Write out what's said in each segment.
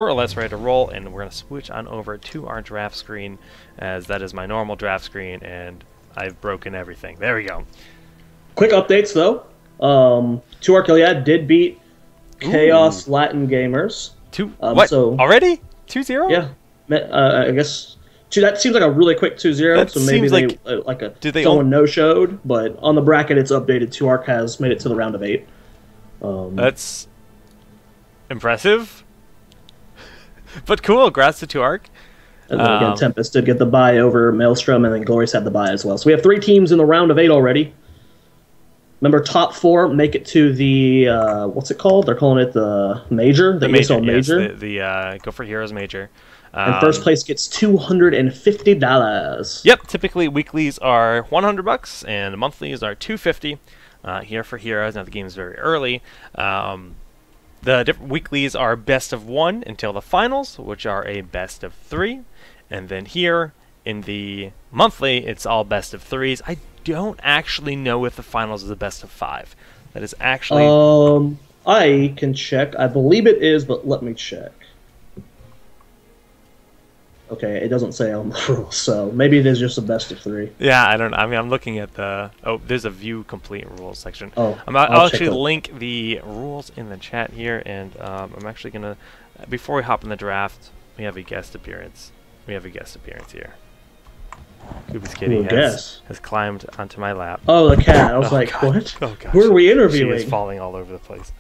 More or less ready to roll, and we're going to switch on over to our draft screen, as that is my normal draft screen, and I've broken everything. There we go. Quick updates though. 2R Gilead did beat Chaos Ooh. Latin Gamers. What? So Already? 2-0? yeah, I guess that seems like a really quick 2-0. That So maybe seems they someone no showed, but on the bracket it's updated. 2R has made it to the round of 8. That's impressive. But cool, congrats to 2ARC. And then again, Tempest did get the bye over Maelstrom, and then Glorious had the bye as well. So we have 3 teams in the round of 8 already. Remember, top 4 make it to the what's it called? They're calling it the major, the ESL major. Yes, the Go4 Heroes major. And first place gets $250. Yep, typically weeklies are $100 and monthlies are $250. Here for Heroes. Now the game is very early. The different weeklies are best of 1 until the finals, which are a best of 3. And then here in the monthly, it's all best of 3s. I don't actually know if the finals is a best of 5. That is actually... I can check. I believe it is, but let me check. Okay, it doesn't say on the rules, so maybe it is just a best of 3. Yeah, I don't. I mean, I'm looking at the. Oh, there's a view complete rules section. Oh, I'll actually link the rules in the chat here, and I'm actually gonna. Before we hop in the draft, we have a guest appearance. We have a guest appearance here. Goopy's kitty has climbed onto my lap. Oh, the cat! I was like, God. what? Oh God! Who are we interviewing? She is falling all over the place.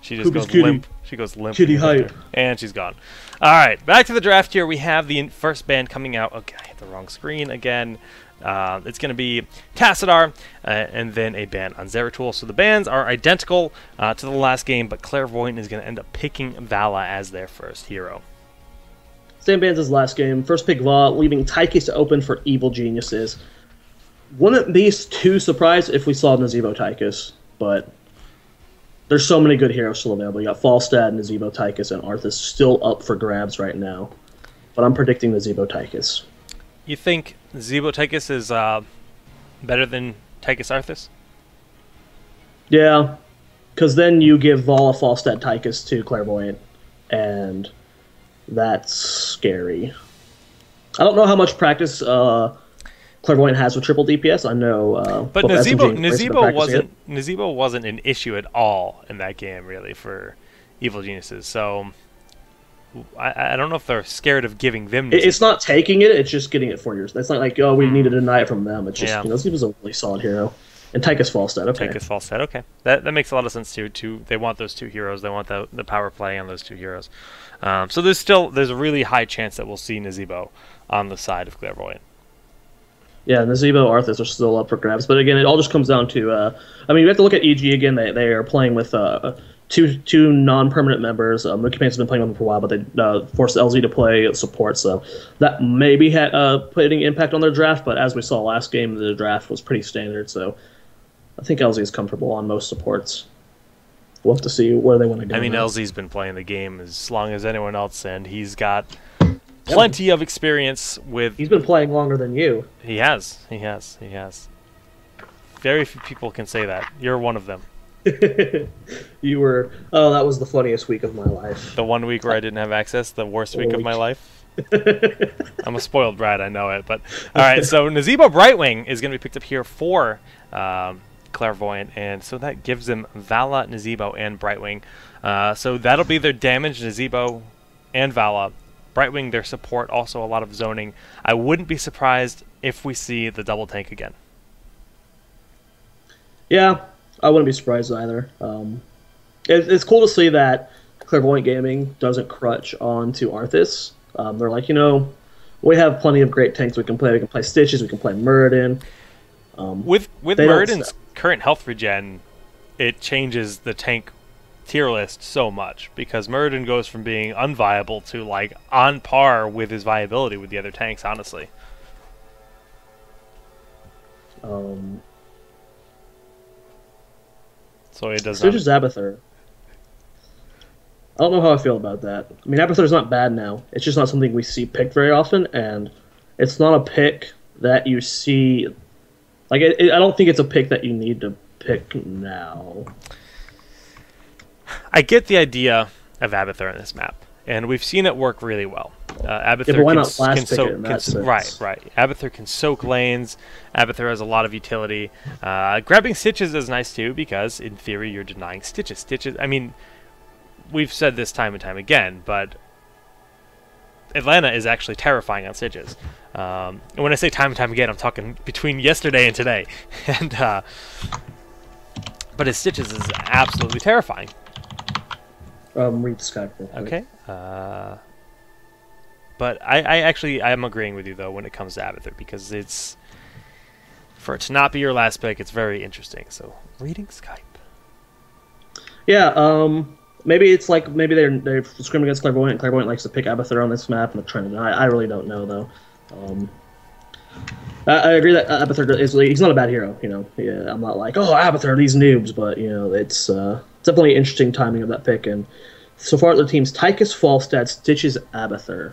She just Goopy's goes kitty. limp. She goes limp. Kitty hype. And she's gone. All right, back to the draft here. We have the first band coming out. Okay, I hit the wrong screen again. It's going to be Tassadar and then a ban on Zeratul. So the bans are identical to the last game, but Clairvoyant is going to end up picking Vala as their first hero. Same bans as last game. First pick Vala, leaving Tychus open for Evil Geniuses. Wouldn't be too surprised if we saw Nazebo Tychus, but there's so many good heroes still available. You got Falstad, Nazebo Tychus, and Arthas still up for grabs right now. But I'm predicting Nazebo Tychus. You think Nazebo Tychus is better than Tychus Arthas? Yeah, because then you give Vala, Falstad, Tychus to Clairvoyant, and that's scary. I don't know how much practice Clairvoyant has with triple DPS. I know, but Nazebo wasn't an issue at all in that game, really, for Evil Geniuses. So I don't know if they're scared of giving them. It's not taking it; it's just getting it for yours. It's not like, oh, we need to deny it from them. It's just Nazeebo's a really solid hero, and Tychus Falstad. Okay, Tychus Falstad. Okay, that makes a lot of sense too. They want those 2 heroes. They want the power play on those 2 heroes. So there's a really high chance that we'll see Nazebo on the side of Clairvoyant. Yeah, Nazebo, Arthas are still up for grabs, but again, it all just comes down to. I mean, you have to look at EG again. They are playing with two non-permanent members. Mookie Paint's been playing with them for a while, but they forced LZ to play support, so that maybe had put any impact on their draft. But as we saw last game, the draft was pretty standard, so I think LZ is comfortable on most supports. We'll have to see where they want to go. I mean, LZ's been playing the game as long as anyone else, and he's got plenty of experience with... He's been playing longer than you. He has. Very few people can say that. You're one of them. You were... Oh, that was the funniest week of my life. The 1 week where I didn't have access, the worst week of my life. I'm a spoiled brat, I know it. But all right, so Nazebo Brightwing is going to be picked up here for Clairvoyant, and so that gives him Vala, Nazebo, and Brightwing. So that'll be their damage, Nazebo and Vala. Brightwing, their support, also a lot of zoning. I wouldn't be surprised if we see the double tank again. Yeah, I wouldn't be surprised either. It's cool to see that Clairvoyant Gaming doesn't crutch onto Arthas. They're like, we have plenty of great tanks we can play. We can play Stitches, we can play Muradin. With Muradin's current health regen, it changes the tank tier list so much, because Muradin goes from being unviable to like on par with his viability with the other tanks, honestly. So it does Stitch is Abathur. I don't know how I feel about that. I mean, Abathur's not bad now. It's just not something we see picked very often, and it's not a pick that you see... Like, I don't think it's a pick that you need to pick now. I get the idea of Abathur in this map. and we've seen it work really well. Abathur but why not flash pick it in that sense? Right. Abathur can soak lanes. Abathur has a lot of utility. Grabbing Stitches is nice too, because in theory you're denying Stitches. I mean, we've said this time and time again, but Atlanta is actually terrifying on Stitches. And when I say time and time again, I'm talking between yesterday and today. And but his Stitches is absolutely terrifying. Read Skype real quick. Okay. But I'm agreeing with you though when it comes to Abathur, because it's, for it to not be your last pick, it's very interesting. So reading Skype. Yeah. Maybe it's like they're scrimming against Clairvoyant. And Clairvoyant likes to pick Abathur on this map, and they're trying to. I really don't know though. I agree that Abathur he's not a bad hero. You know, yeah, I'm not like, oh, Abathur, these noobs, but you know, it's definitely interesting timing of that pick. And so far, the team's Tychus, Falstad, Stitches, Abathur.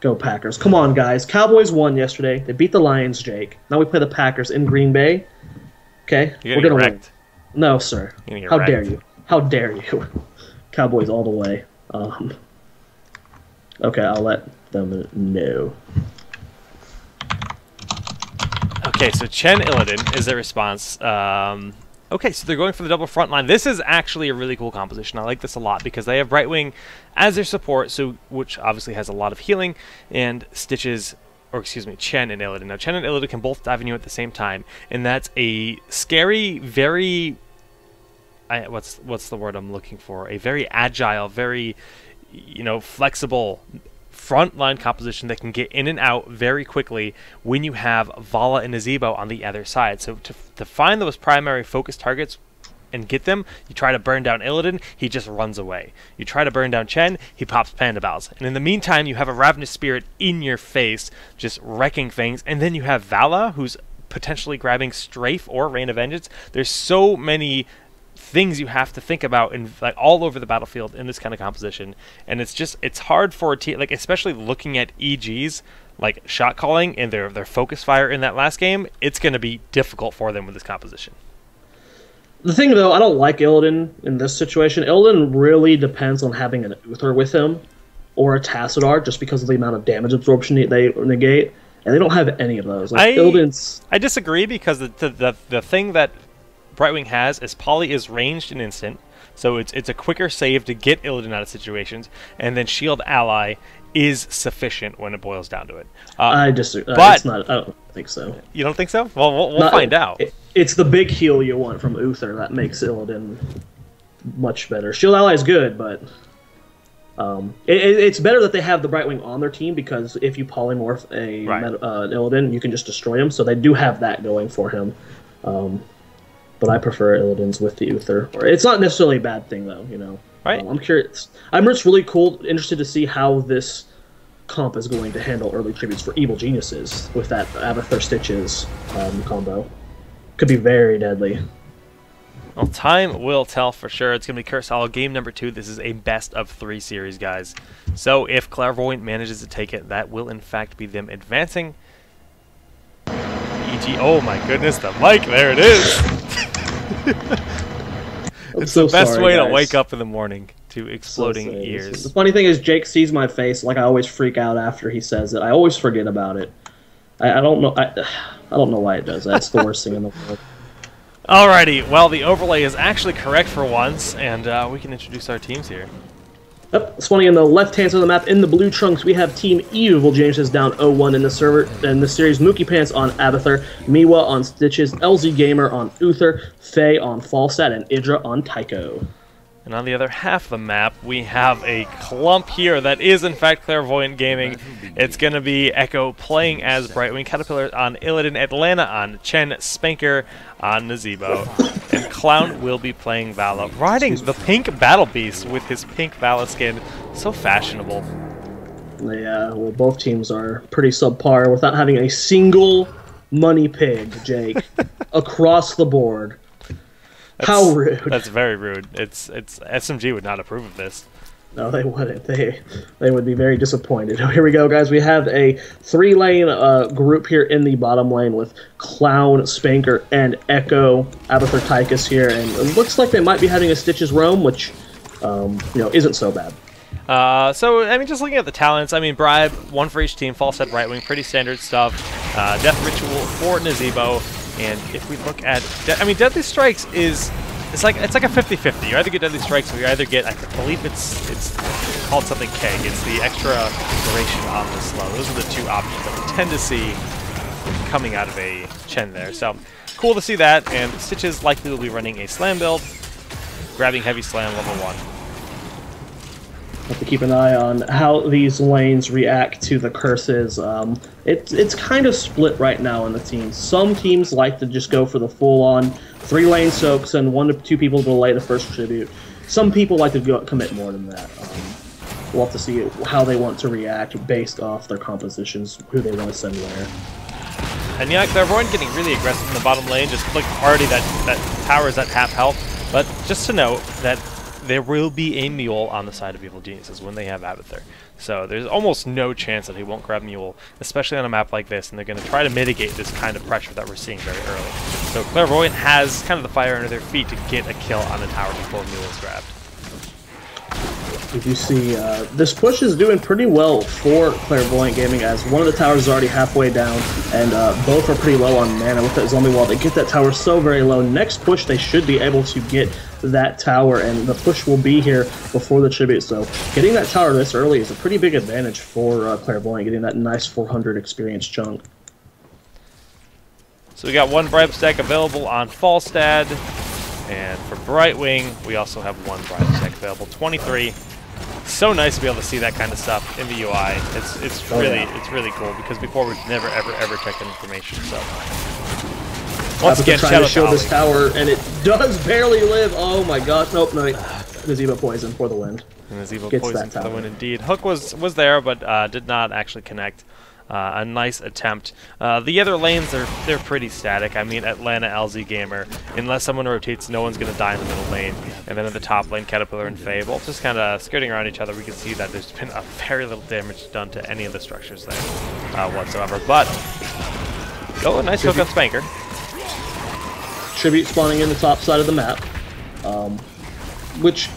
Go Packers! Come on, guys. Cowboys won yesterday. They beat the Lions, Jake. Now we play the Packers in Green Bay. Okay, we're gonna win. No, sir. How dare you? How dare you? Cowboys all the way. Okay, I'll let them know. Okay, so Chen Illidan is their response. Okay, so they're going for the double front line. This is actually a really cool composition. I like this a lot because they have Brightwing as their support, so which obviously has a lot of healing, and Stitches, or excuse me, Chen and Illidan. Now, Chen and Illidan can both dive in you at the same time, and that's a scary, very... what's the word I'm looking for? A very agile, very, you know, flexible front line composition that can get in and out very quickly when you have Vala and Nazebo on the other side. So to find those primary focus targets and get them, you try to burn down Illidan, he just runs away. You try to burn down Chen, he pops Panda Bells. And in the meantime, you have a Ravenous Spirit in your face, just wrecking things. And then you have Vala, who's potentially grabbing Strafe or Rain of Vengeance. There's so many things you have to think about in like all over the battlefield in this kind of composition, and it's hard for a team, like especially looking at EG's like shot calling and their focus fire in that last game. It's going to be difficult for them with this composition. The thing though, I don't like Illidan in this situation. Illidan really depends on having an Uther with him or a Tassadar, just because of the amount of damage absorption they negate, and they don't have any of those. Like, I disagree, because the thing that Brightwing has is Polly is ranged an instant, so it's a quicker save to get Illidan out of situations, and then Shield Ally is sufficient when it boils down to it. I disagree. But I don't think so. You don't think so? Well, we'll find out. It's the big heal you want from Uther that makes Illidan much better. Shield Ally is good, but it's better that they have the Brightwing on their team, because if you polymorph an Illidan, you can just destroy him. So they do have that going for him. But I prefer Illidan's with the Uther. It's not necessarily a bad thing, though, you know. Right. I'm curious. I'm just really interested to see how this comp is going to handle early tributes for Evil Geniuses with that Abathur Stitches combo. Could be very deadly. Well, time will tell for sure. It's going to be Curse Hollow Game number 2. This is a best-of-3 series, guys. So if Clairvoyant manages to take it, that will, in fact, be them advancing. EG, oh my goodness, the mic, there it is! It's the best way to wake up in the morning to exploding ears. The funny thing is, Jake sees my face. Like, I always freak out after he says it. I always forget about it. I don't know. I don't know why it does that. It's the worst thing in the world. Alrighty, well, the overlay is actually correct for once, and we can introduce our teams here. Yep, it's funny, on the left-hand side of the map, in the blue trunks, we have Team Evil Geniuses down 0-1 in the server, in the series. Mookie Pants on Abathur, Miwa on Stitches, LZ Gamer on Uther, Faye on Falstad, and Idra on Tycho. And on the other half of the map, we have a clump here that is, in fact, Clairvoyant Gaming. It's going to be Echo playing as Brightwing, Caterpillar on Illidan, Atlanta on Chen, Spanker on Nazebo, and Clown will be playing Vala, riding the pink Battle Beast with his pink Vala skin. So fashionable. Yeah, well, both teams are pretty subpar without having a single money pig, Jake, across the board. How rude. That's very rude. It's SMG would not approve of this. No, they wouldn't. They would be very disappointed. Here we go, guys. We have a 3-lane group here in the bottom lane with Clown, Spanker, and Echo. Abathur Tychus here, and it looks like they might be having a Stitches roam, which you know, isn't so bad. So, I mean, just looking at the talents, I mean, Bribe, one for each team, False Head, Right Wing, pretty standard stuff. Death Ritual for Nazebo, and if we look at, I mean, Deadly Strikes is, it's like a 50-50. You either get Deadly Strikes or you either get, I believe it's called something Keg. It's the extra duration on the slow. Those are the two options that we tend to see coming out of a Chen there. So, cool to see that, and Stitches likely will be running a Slam build, grabbing Heavy Slam level 1. Have to keep an eye on how these lanes react to the curses. It's kind of split right now in the teams. Some teams like to just go for the full-on 3-lane soaks and 1 to 2 people delay the first tribute. Some people like to commit more than that. We'll have to see how they want to react based off their compositions, who they want to send where. And yeah, Clairvoyant getting really aggressive in the bottom lane. Just look already that tower is at half health. But just to note that there will be a Mule on the side of Evil Geniuses when they have Abathur. So there's almost no chance that he won't grab Mule, especially on a map like this, and they're going to try to mitigate this kind of pressure that we're seeing very early. So Clairvoyant has kind of the fire under their feet to get a kill on the tower before Mule is grabbed. If you see, this push is doing pretty well for Clairvoyant Gaming, as one of the towers is already halfway down, and both are pretty low on mana with that zombie wall. They get that tower so very low. Next push, they should be able to get that tower, and the push will be here before the tribute. So getting that tower this early is a pretty big advantage for Clairvoyant, getting that nice 400 experience chunk. So we got 1 Bribe stack available on Falstad, and for Brightwing, we also have 1 Bribe stack available, 23. So nice to be able to see that kind of stuff in the UI. It's really cool, because before we've never ever checked that information. So once again, trying to show this tower, and it does barely live. Oh my gosh! Nope, no. Nazebo poison for the win. Nazebo poison for the win indeed. Hook was there, but did not actually connect. A nice attempt. The other lanes, they're pretty static. I mean, Atlanta, LZ Gamer, unless someone rotates, no one's going to die in the middle lane. And then in the top lane, Caterpillar and Faye, both just kind of skirting around each other. We can see that there's been a very little damage done to any of the structures there whatsoever. But, a nice hook on Spanker. Tribute spawning in the top side of the map, which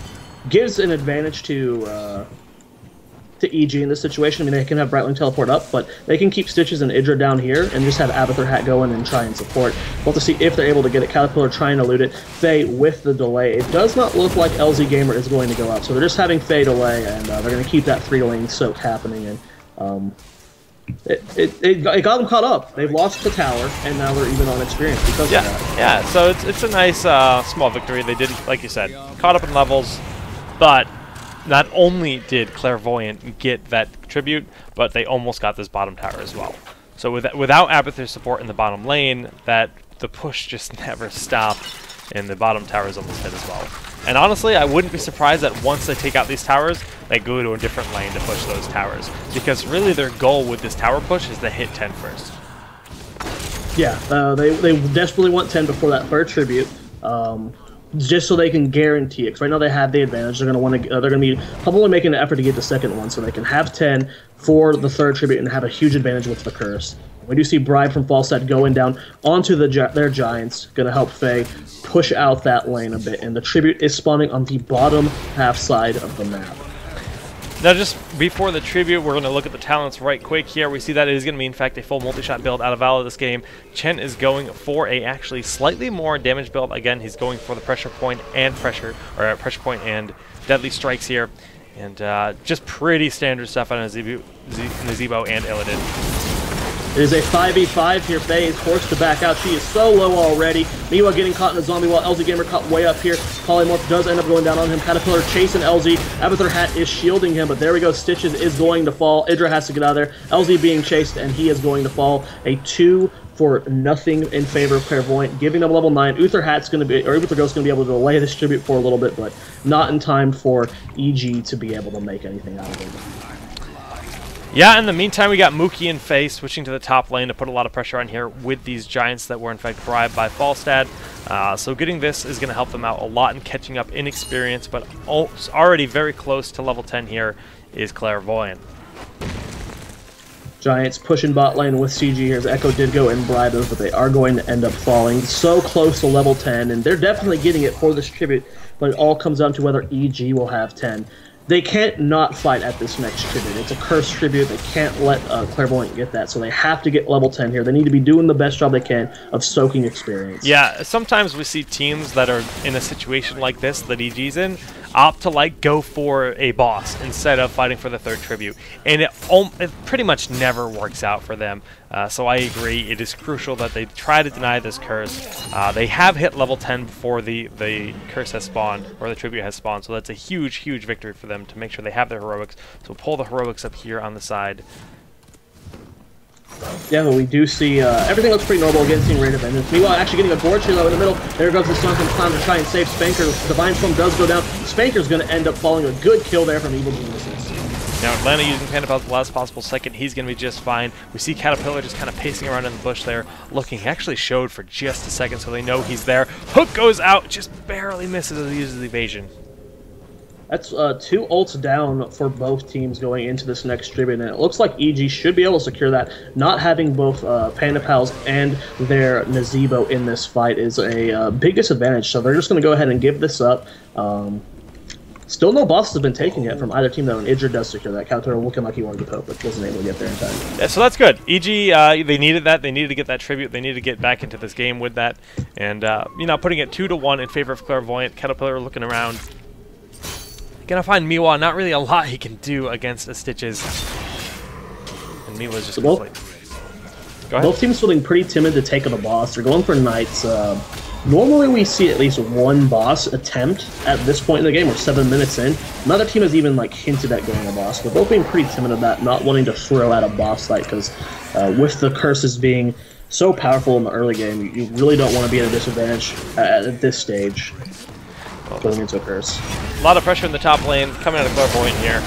gives an advantage to EG in this situation. I mean, they can have Brightwing teleport up, but they can keep Stitches and Idra down here and just have Abathur Hat go in and try and support. We'll have to see if they're able to get it. Caterpillar trying to loot it. Faye with the delay. It does not look like LZ Gamer is going to go out, so they're just having Faye delay, and they're going to keep that 3-lane soak happening. And it got them caught up. They've lost the tower, and now they're even on experience because of that. Yeah, so it's a nice small victory. They did, like you said, caught up in levels, but not only did Clairvoyant get that tribute, but they almost got this bottom tower as well. So without Abathur's support in the bottom lane, the push just never stopped, and the bottom tower is almost hit as well. And honestly, I wouldn't be surprised that once they take out these towers, they go to a different lane to push those towers, because really their goal with this tower push is to hit 10 first. Yeah, they desperately want 10 before that third tribute. Just so they can guarantee it. Because right now they have the advantage. They're going to they're going to be probably making an effort to get the second one, so they can have 10 for the third tribute and have a huge advantage with the curse. We do see Bribe from Falstad going down onto their Giants, going to help Faye push out that lane a bit, and the tribute is spawning on the bottom half side of the map. Now, just before the tribute, we're going to look at the talents right quick here. We see that it is going to be, in fact, a full multi-shot build out of Vala this game. Chen is going for a actually slightly more damage build. Again, he's going for the pressure point and pressure point and deadly strikes here. And just pretty standard stuff on Nazebo and Illidan. It is a 5v5 here. Faye is forced to back out. She is so low already. Meanwhile, getting caught in the zombie wall. LZ Gamer caught way up here. Polymorph does end up going down on him. Caterpillar chasing LZ. Abathur Hat is shielding him, but there we go. Stitches is going to fall. Idra has to get out of there. LZ being chased, and he is going to fall. A 2 for nothing in favor of Clairvoyant, giving them level 9. Uther Hat's going to be, or Uther Ghost's going to be able to delay this tribute for a little bit, but not in time for EG to be able to make anything out of it. Yeah, in the meantime, we got Mookie and Faye switching to the top lane to put a lot of pressure on here with these Giants that were, in fact, bribed by Falstad. So getting this is going to help them out a lot in catching up in experience, but already very close to level 10 here is Clairvoyant. Giants pushing bot lane with CG here as Echo did go and bribe those, but they are going to end up falling so close to level 10, and they're definitely getting it for this tribute, but it all comes down to whether EG will have 10. They can't not fight at this next tribute. It's a cursed tribute. They can't let Clairvoyant get that, so they have to get level 10 here. They need to be doing the best job they can of soaking experience. Yeah, sometimes we see teams that are in a situation like this that EG's in opt to like go for a boss instead of fighting for the third tribute, and it pretty much never works out for them. So I agree, it is crucial that they try to deny this curse. They have hit level 10 before the curse has spawned, or the tribute has spawned, so that's a huge victory for them to make sure they have their heroics. So we'll pull the heroics up here on the side. Yeah, but we do see everything looks pretty normal against seeing Rate of Vengeance. Meanwhile, actually getting a Gorge here though in the middle. There goes the Sun from Clown to try and save Spanker. Divine Storm does go down. Spanker's going to end up falling. A good kill there from Evil Geniuses. Now Atlanta using Panda the last possible second. He's going to be just fine. We see Caterpillar just kind of pacing around in the bush there, looking. He actually showed for just a second, so they know he's there. Hook goes out, just barely misses as he uses the evasion. That's 2 ults down for both teams going into this next tribute, and it looks like EG should be able to secure that. Not having both Panda Pals and their Nazebo in this fight is a big disadvantage, so they're just going to go ahead and give this up. Still no bosses have been taken yet from either team, though, and Idra does secure that. Counter looking like he wanted to poke, but wasn't able to get there in time. Yeah, so that's good. EG, they needed that. They needed to get that tribute. They needed to get back into this game with that. And, you know, putting it 2-1 in favor of Clairvoyant. Caterpillar looking around. Gonna find Miwa. Not really a lot he can do against the Stitches. And Miwa's just Go ahead. Both teams feeling pretty timid to take on a boss. They're going for Knights. Normally we see at least one boss attempt at this point in the game. We're 7 minutes in. Another team has even like hinted at going a boss. But both being pretty timid of that, not wanting to throw out a boss fight, because with the curses being so powerful in the early game, you really don't want to be at a disadvantage at this stage. Going into a curse. A lot of pressure in the top lane coming out of Clairvoyant here.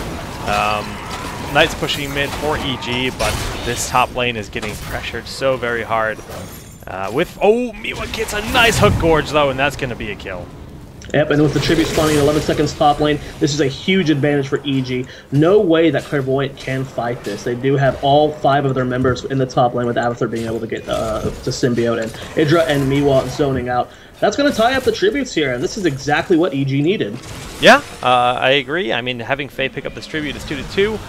Knights pushing mid for EG, but this top lane is getting pressured so very hard. Miwa gets a nice hook gorge though, and that's going to be a kill. Yep, and with the tribute spawning in 11 seconds top lane, this is a huge advantage for EG. No way that Clairvoyant can fight this. They do have all 5 of their members in the top lane, with Avatar being able to get to Symbiote, and Idra and Miwa zoning out. That's going to tie up the tributes here, and this is exactly what EG needed. Yeah, I agree. I mean, having Faye pick up this tribute is 2-2.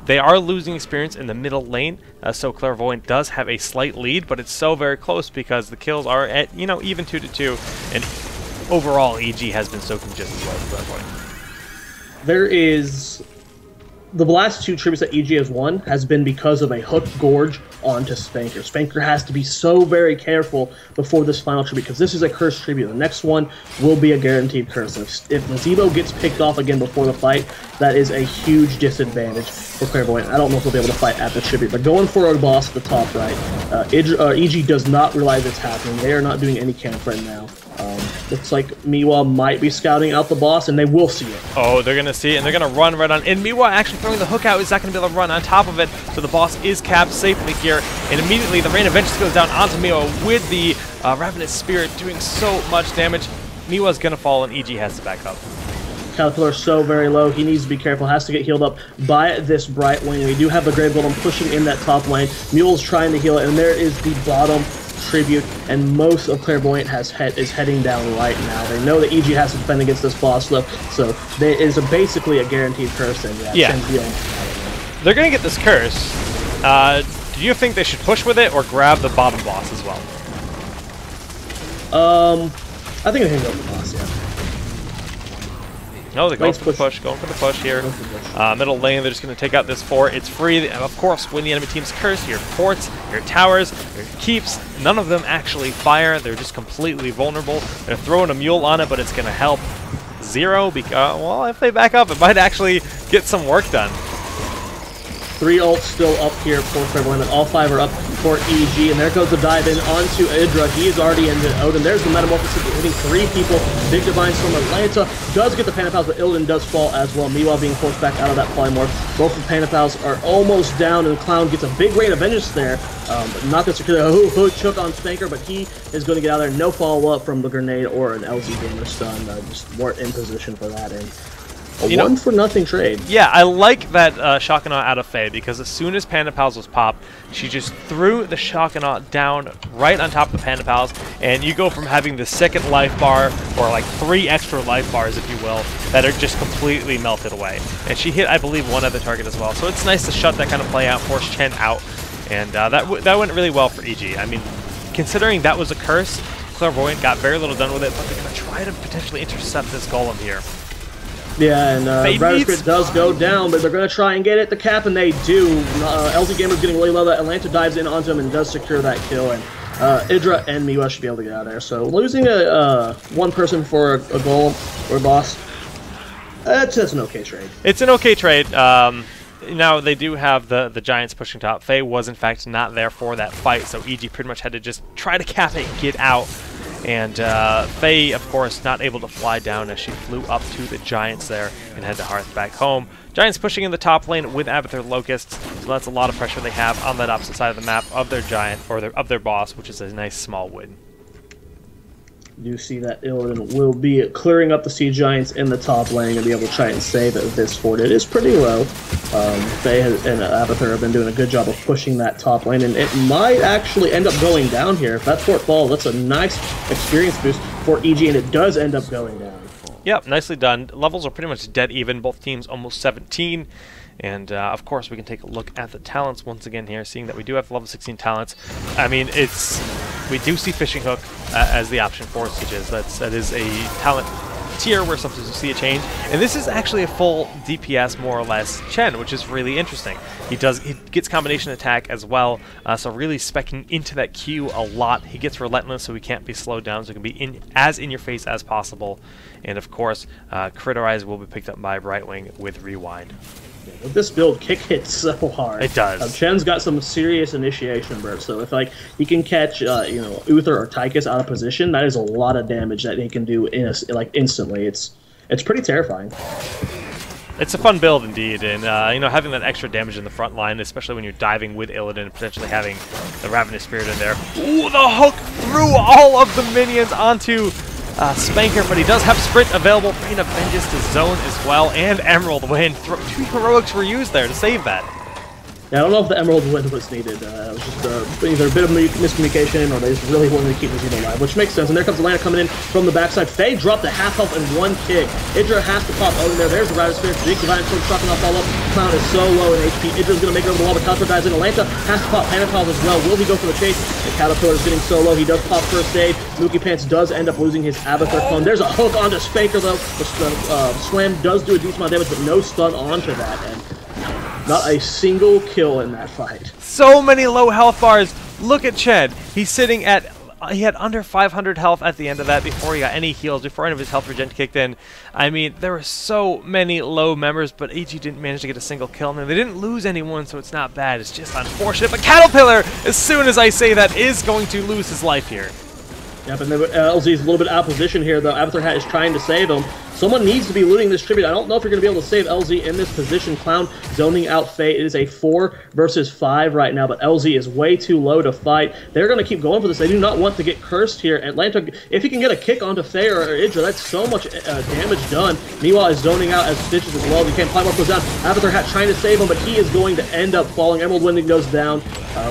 They are losing experience in the middle lane, so Clairvoyant does have a slight lead, but it's so very close because the kills are at, you know, even 2-2, and overall EG has been soaking just as well as Clairvoyant. There is... The last 2 tributes that EG has won has been because of a hook gorge onto Spanker. Spanker has to be so very careful before this final tribute, because this is a cursed tribute. The next one will be a guaranteed curse. If Nazebo gets picked off again before the fight, that is a huge disadvantage for Clairvoyant. I don't know if they'll be able to fight at the tribute, but going for a boss at the top right, EG does not realize it's happening. They are not doing any camp right now. Looks like Miwa might be scouting out the boss, and they will see it. Oh, they're going to see it, and they're going to run right on. And Miwa actually throwing the hook out is not going to be able to run on top of it, so the boss is capped safely here. And immediately the Rain of Vengeance goes down onto Miwa with the Ravenous Spirit doing so much damage. Miwa's going to fall, and EG has to back up. Caterpillar so very low. He needs to be careful. Has to get healed up by this Bright Wing. We do have the Grave Golem pushing in that top lane. Mule's trying to heal it, and there is the bottom tribute, and most of Clairvoyant is heading down right now. They know that EG has to defend against this boss, though, so there is basically a guaranteed curse, and they're going to get this curse. Do you think they should push with it or grab the bottom boss as well? I think they can go for the boss, yeah. No, they're going for the push. Going for the push here. Middle lane, they're just going to take out this fort. It's free. Of course, when the enemy team's cursed, your forts, your towers, your keeps, none of them actually fire. They're just completely vulnerable. They're throwing a mule on it, but it's going to help zero. Because, well, if they back up, it might actually get some work done. 3 ults still up here for Clairvoyant. All 5 are up for EG, and there goes the dive in onto Idra. He is already into Odin. There's the Metamorphosis hitting 3 people. Big Divine Storm. Atlanta does get the Panda Pals, but Illidan does fall as well. Miwa being forced back out of that Polymorph. Both of the Panda Pals are almost down, and the Clown gets a big Rain of Vengeance there, but not going to secure the hook choke on Spanker, but he is going to get out of there. No follow-up from the grenade or an LZ Gamer stun. Just weren't in position for that, and A 1-for-nothing trade. Yeah, I like that Shockanaut out of Faye, because as soon as Panda Pals was popped, she just threw the Shockanaut down right on top of the Panda Pals, and you go from having the second life bar, or like 3 extra life bars, if you will, that are just completely melted away. And she hit, I believe, 1 other target as well, so it's nice to shut that kind of play out, force Chen out, and that went really well for EG. I mean, considering that was a curse, Clairvoyant got very little done with it, but they're going to try to potentially intercept this golem here. Yeah, and Rider Spirit does go down, but they're going to try and get it the cap, and they do. LZ Gamer's getting really low. Atlanta dives in onto him and does secure that kill, and Idra and Miwa should be able to get out of there. So losing one person for a golem or a boss, that's an okay trade. It's an okay trade. Now, they do have the Giants pushing top. Faye was, in fact, not there for that fight, so EG pretty much had to just try to cap it and get out. And Faye, of course, not able to fly down as she flew up to the Giants there and had to hearth back home. Giants pushing in the top lane with Abathur Locusts, so that's a lot of pressure they have on that opposite side of the map of their Giant, or of their boss, which is a nice small win. You see that Illidan will be clearing up the Sea Giants in the top lane and be able to try and save this fort. It is pretty low. Faye and Abathur have been doing a good job of pushing that top lane, and it might actually end up going down here. If that fort falls, that's a nice experience boost for EG, and it does end up going down. Yep, nicely done. Levels are pretty much dead even. Both teams almost 17. And, of course, we can take a look at the talents once again here, seeing that we do have level 16 talents. I mean, we do see Fishing Hook as the option for Sieges. That is a talent tier where sometimes you see a change. And this is actually a full DPS, more or less, Chen, which is really interesting. He gets combination attack as well, so really speccing into that Q a lot. He gets Relentless, so he can't be slowed down, so he can be as in your face as possible. And, of course, Criterize will be picked up by Brightwing with Rewind. With this build, kick hits so hard. It does. Chen's got some serious initiation burst, so if he can catch Uther or Tychus out of position, that is a lot of damage that he can do instantly. It's pretty terrifying. It's a fun build indeed, and having that extra damage in the front line, especially when you're diving with Illidan and potentially having the Ravenous Spirit in there. Ooh, the hook threw all of the minions onto Spanker, but he does have Sprint available. Rain of Vengeance to zone as well, and Emerald Wind. 2 heroics were used there to save that. Yeah, I don't know if the Emerald Wind was needed. It was just either a bit of miscommunication, or they just really wanted to keep Nazima alive, which makes sense. And there comes Atlanta coming in from the backside. Faye dropped a half health in 1 kick. Idra has to pop out in there. There's the Rider Spirit. Zeke Divine Sword shocking off all up. Clown is so low in HP. Idra's going to make it over the wall, but Caterpillar dives in. Atlanta has to pop Panatals as well. Will he go for the chase? The Caterpillar is getting so low. He does pop first aid. Mookie Pants does end up losing his Abathur clone. There's a hook onto Spanker, though. The slam does do a decent amount of damage, but no stun onto that. And not a single kill in that fight. So many low health bars. Look at Chen. He's sitting at... He had under 500 health at the end of that before he got any heals, before any of his health regen kicked in. I mean, there were so many low members, but EG didn't manage to get a single kill. And they didn't lose anyone, so it's not bad. It's just unfortunate. But Caterpillar, as soon as I say that, is going to lose his life here. Yep, and LZ is a little bit out of position here, though. Abathur Hat is trying to save him. Someone needs to be looting this tribute. I don't know if you're going to be able to save LZ in this position. Clown zoning out Faye. It is a 4 versus 5 right now, but LZ is way too low to fight. They're going to keep going for this. They do not want to get cursed here. Atlanta, if he can get a kick onto Faye or Idra, that's so much damage done. Meanwhile, is zoning out as Stitches as well. He can't climb up, goes down. Abathur Hat trying to save him, but he is going to end up falling. Emerald Winding goes down.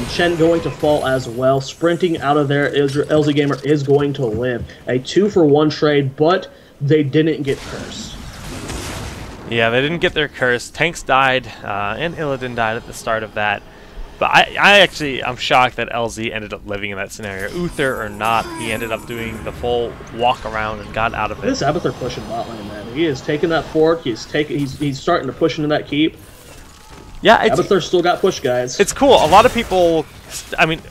Chen going to fall as well. Sprinting out of there, LZ Gamer is going to live. A 2-for-1 trade, but they didn't get cursed. Yeah, they didn't get their curse. Tanks died, and Illidan died at the start of that. But I'm shocked that LZ ended up living in that scenario. Uther or not, he ended up doing the full walk around and got out of it. This Abathur pushing bot lane, man. He is taking that fork. He's starting to push into that keep. Yeah, Abathur still got push, guys. It's cool. A lot of people, I mean,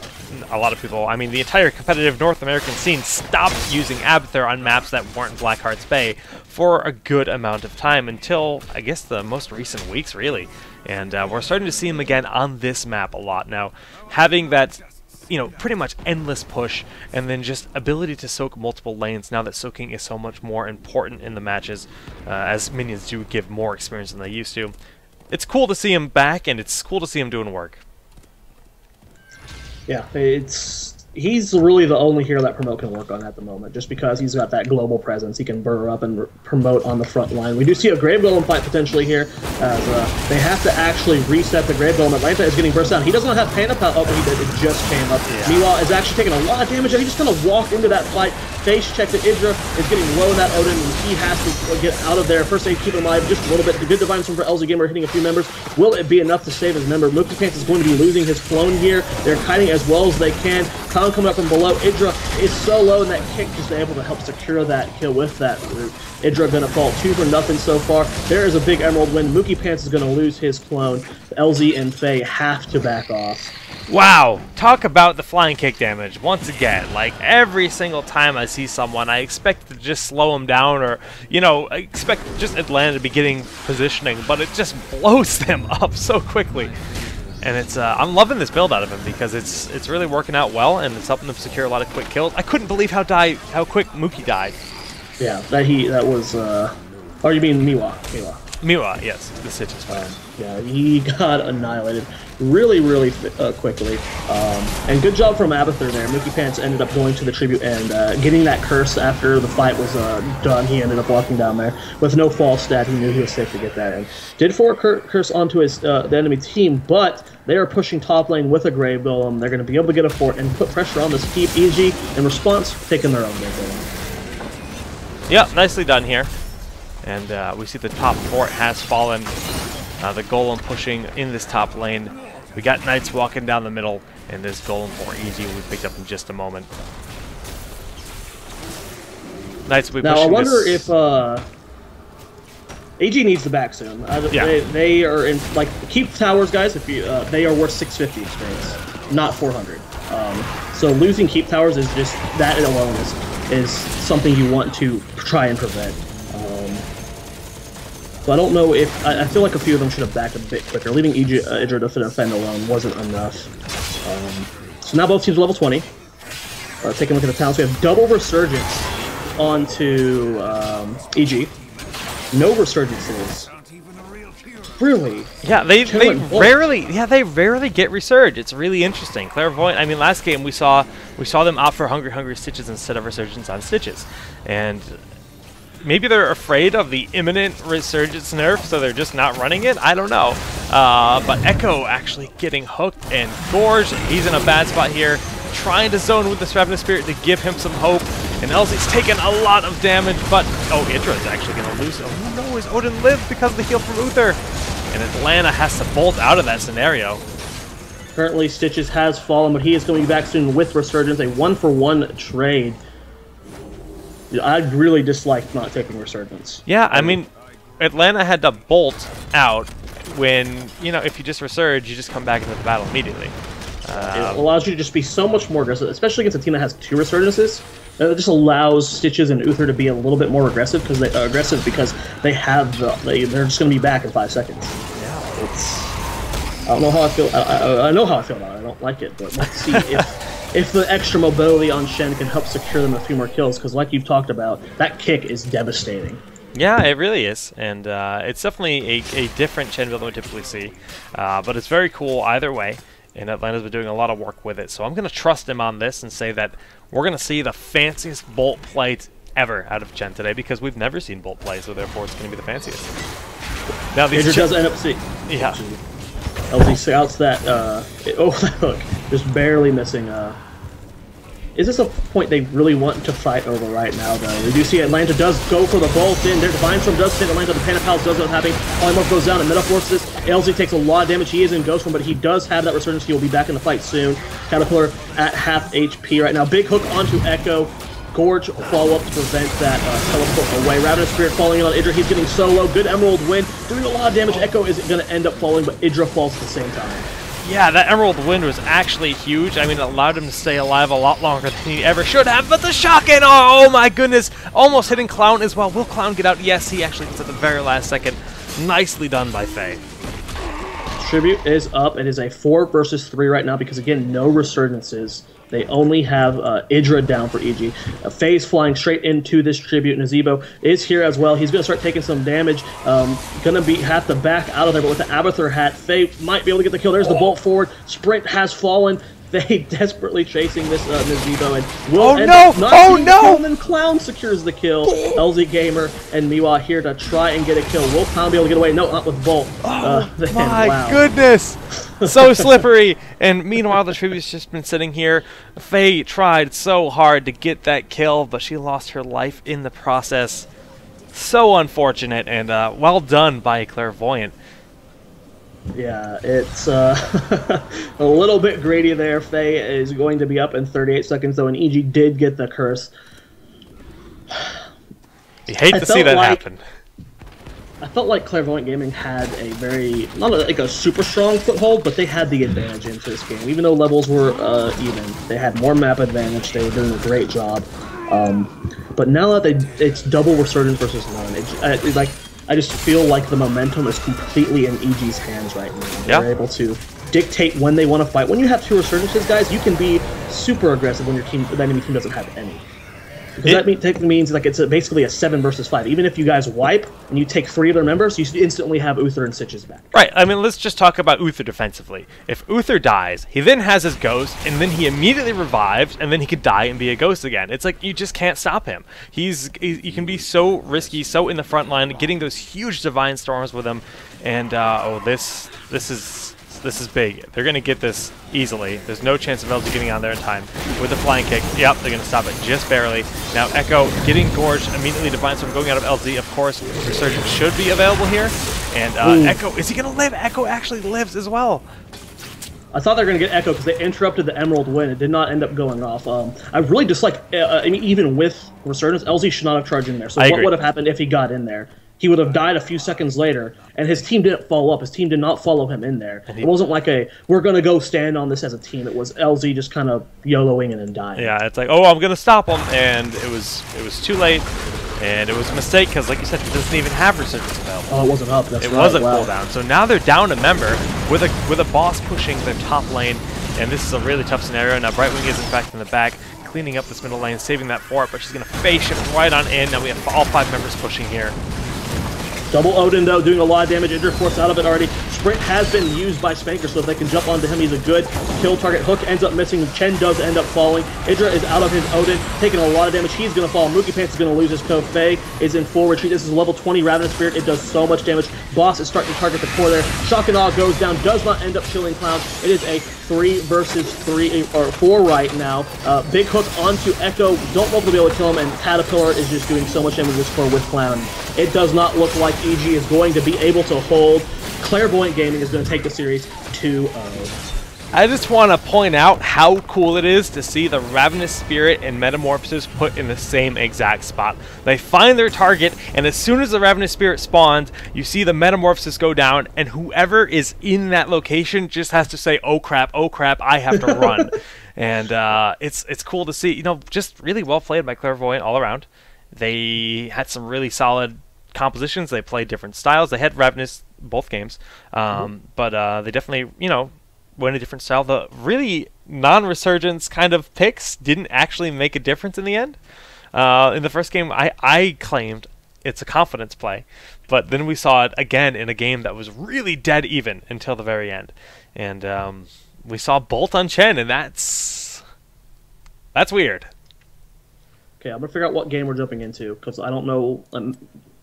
the entire competitive North American scene stopped using Abathur on maps that weren't Blackheart's Bay for a good amount of time, until, I guess, the most recent weeks, really. And we're starting to see him again on this map a lot now. Having that, pretty much endless push, and then just ability to soak multiple lanes, now that soaking is so much more important in the matches, as minions do give more experience than they used to. It's cool to see him back, and it's cool to see him doing work. Yeah, it's he's really the only hero that Promote can work on at the moment, just because he's got that global presence. He can burr up and promote on the front line. We do see a Grave Golem fight potentially here, as they have to actually reset the Grave Golem. Atlanta is getting burst down. He does not have Panda Pal. Oh, but he did. It just came up. Yeah. Meanwhile, is actually taking a lot of damage, and he just kind of walked into that fight. Face check to Idra is getting low in that Odin, and he has to get out of there. First aid, keep him alive just a little bit. The good divine swing for LZ Gamer hitting a few members. Will it be enough to save his member? Mookie Pants is going to be losing his clone gear. They're kiting as well as they can. Clown coming up from below. Idra is so low, and that kick just able to help secure that kill with that root. Idra gonna fall 2 for nothing so far. There is a big Emerald win. Mookie Pants is gonna lose his clone. LZ and Faye have to back off. Wow, talk about the flying kick damage. Once again, like every single time I see someone, I expect to just slow them down, or, you know, I expect just Atlanta to be getting positioning, but it just blows them up so quickly. And it's I'm loving this build out of him because it's really working out well, and it's helping them secure a lot of quick kills. I couldn't believe how quick Mookie died. Yeah, that was oh, you mean Miwa. Miwa, yes, the Stitches fight. Yeah, he got annihilated really quickly. And good job from Abathur there. Mookie Pants ended up going to the tribute and getting that curse after the fight was done. He ended up walking down there with no false stat. He knew he was safe to get that in. Did forward curse onto his the enemy team, but they are pushing top lane with a Grave Golem. They're going to be able to get a fort and put pressure on this keep. EG, in response, taking their own Grave Golem. Yeah, nicely done here. And we see the top fort has fallen. The Golem pushing in this top lane. We got Knights walking down the middle, and this Golem for EG we picked up in just a moment. Knights will be now, pushing. Now, I wonder if AG needs the back soon. Yeah. They are in, like, keep towers, guys. If you, they are worth 650 experience, not 400. So losing keep towers is just, that alone is something you want to try and prevent. So I don't know if... I feel like a few of them should have backed a bit quicker. Leaving Idra to defend alone wasn't enough. So now both teams level 20. Taking a look at the talents. We have double Resurgence onto EG. No Resurgences. Really? Yeah, they rarely get Resurge. It's really interesting. Clairvoyant, I mean, last game we saw them opt for Hungry Stitches instead of Resurgence on Stitches. And... maybe they're afraid of the imminent Resurgence nerf, so they're just not running it? I don't know. But Echo actually getting hooked, and Gorge, he's in a bad spot here, trying to zone with the Ravenous Spirit to give him some hope. And LZ's taking a lot of damage, but... oh, Idra's actually going to lose. Oh no, is Odin live because of the heal from Uther? And Atlanta has to bolt out of that scenario. Currently, Stitches has fallen, but he is going to be back soon with Resurgence, a 1-for-1 trade. I really dislike not taking Resurgence. Yeah, I mean, Atlanta had to bolt out when, you know, if you just Resurge, you just come back into the battle immediately. It allows you to just be so much more aggressive, especially against a team that has 2 Resurgences. It just allows Stitches and Uther to be a little bit more aggressive because they have they're just going to be back in 5 seconds. Yeah, I don't know how I feel. I know how I feel about it. I don't like it, but let's see if the extra mobility on Shen can help secure them a few more kills, because like you've talked about, that kick is devastating. Yeah, it really is, and it's definitely a different Shen build than we typically see, but it's very cool either way, and Atlanta's been doing a lot of work with it, so I'm going to trust him on this and say that we're going to see the fanciest Bolt play ever out of Chen today, because we've never seen Bolt play, so therefore it's going to be the fanciest. Now these does end up seeing. Yeah. LZ scouts that, oh, look, just barely missing, is this a point they really want to fight over right now, though? We do see Atlanta does go for the bolt in. Their Divine Storm does hit Atlanta. The Panda Palace does not happening. Polymorph goes down and Metaforces. LZ takes a lot of damage. He is in Ghost Form, but he does have that Resurgence. He will be back in the fight soon. Caterpillar at half HP right now. Big hook onto Echo. Gorge follow up to prevent that teleport away. Ravenous Spirit falling in on Idra. He's getting so low. Good Emerald win. Doing a lot of damage. Echo is going to end up falling, but Idra falls at the same time. Yeah, that Emerald Wind was actually huge. I mean, it allowed him to stay alive a lot longer than he ever should have. But the shotgun, oh my goodness, almost hitting Clown as well. Will Clown get out? Yes, he actually gets at the very last second. Nicely done by Faye. Tribute is up. It is a 4 versus 3 right now because, again, no Resurgences. They only have Idra down for EG. Faye's flying straight into this tribute. Nazebo is here as well. He's going to start taking some damage. Going to have to back out of there, but with the Abathur hat, Faye might be able to get the kill. There's the bolt forward. Sprint has fallen. They desperately chasing this Nazebo, and will Oh end no! up not Oh getting the no! kill, and then Clown secures the kill. LZ Gamer and Miwa here to try and get a kill. Will Clown be able to get away? No, not with Bolt. Oh my wow. goodness! So slippery! And meanwhile, the Tribute's just been sitting here. Faye tried so hard to get that kill, but she lost her life in the process. So unfortunate, and well done by Clairvoyant. Yeah, it's a little bit greedy there. Faye is going to be up in 38 seconds, though, and EG did get the curse. You hate to see that happen. I felt like Clairvoyant Gaming had a very, not like a super strong foothold, but they had the advantage into this game. Even though levels were even, they had more map advantage. They were doing a great job. But now that it's double Resurgence versus none, I just feel like the momentum is completely in EG's hands right now. Yeah. They're able to dictate when they want to fight. When you have two Resurgences, guys, you can be super aggressive when the enemy team doesn't have any. Because that technically means like it's basically a 7 versus 5. Even if you guys wipe and you take 3 of their members, you instantly have Uther and Sitches back. Right. I mean, let's just talk about Uther defensively. If Uther dies, he then has his ghost, and then he immediately revives, and then he could die and be a ghost again. It's like you just can't stop him. You can be so risky, so in the front line, getting those huge divine storms with him. And oh, this is big. They're going to get this easily. There's no chance of LG getting on there in time. With the flying kick, yep, they're going to stop it just barely. Now Echo getting gorged, immediately divine storm going out of LZ. Of course, Resurgence should be available here. And Echo, is he going to live? Echo actually lives as well. I thought they were going to get Echo because they interrupted the Emerald win. It did not end up going off. I really dislike, I mean, even with Resurgence, LZ should not have charged in there. So what would have happened if he got in there? He would have died a few seconds later, and his team didn't follow up. His team did not follow him in there. It wasn't like we're going to go stand on this as a team. It was LZ just kind of YOLOing and then dying. Yeah, it's like, oh, I'm going to stop him, and it was too late, and it was a mistake, because like you said, he doesn't even have Resurgence available. Oh, it wasn't up. That's right. It wasn't cooldown. So now they're down a member with a boss pushing their top lane, and this is a really tough scenario. Now Brightwing is in fact in the back, cleaning up this middle lane, saving that fort, but she's going to phase shift right on in. Now we have all 5 members pushing here. Double Odin, though, doing a lot of damage. Idra forced out of it already. Sprint has been used by Spanker, so if they can jump onto him, he's a good kill target. Hook ends up missing. Chen does end up falling. Idra is out of his Odin, taking a lot of damage. He's going to fall. Mookie Pants is going to lose his code. Faye is in full retreat. This is level 20 Ravenous Spirit. It does so much damage. Boss is starting to target the core there. Shock and Awe goes down. Does not end up killing Clown. It is a 3 versus 3, or 4 right now. Big Hook onto Echo. Don't know if they'll be able to kill him, and Caterpillar is just doing so much damage to this core with Clown. It does not look like EG is going to be able to hold. Clairvoyant Gaming is going to take the series 2-0. I just want to point out how cool it is to see the Ravenous Spirit and Metamorphosis put in the same exact spot. They find their target, and as soon as the Ravenous Spirit spawns, you see the Metamorphosis go down, and whoever is in that location just has to say, oh crap, I have to run. And it's cool to see. You know, just really well played by Clairvoyant all around. They had some really solid compositions. They played different styles. They had Ravenous both games, but they definitely, you know, went a different style. The really non-Resurgence kind of picks didn't actually make a difference in the end. In the first game, I claimed it's a confidence play, but then we saw it again in a game that was really dead even until the very end, and we saw Bolt on Chen, and that's weird. Okay, I'm gonna figure out what game we're jumping into because I don't know.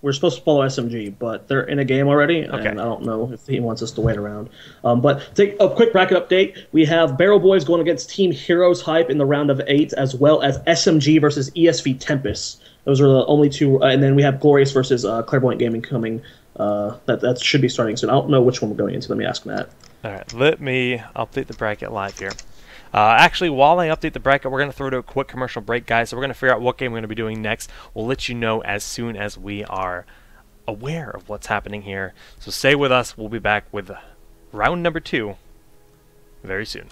We're supposed to follow SMG, but they're in a game already, and I don't know if he wants us to wait around. But take a quick bracket update. We have Barrel Boys going against Team Heroes Hype in the round of 8, as well as SMG versus ESV Tempest. Those are the only 2, and then we have Glorious versus Clairvoyant Gaming coming. That should be starting soon. I don't know which one we're going into. Let me ask Matt. All right, let me update the bracket live here. Actually, while I update the bracket, we're going to throw to a quick commercial break, guys. So we're going to figure out what game we're going to be doing next. We'll let you know as soon as we are aware of what's happening here. So stay with us. We'll be back with round number 2 very soon.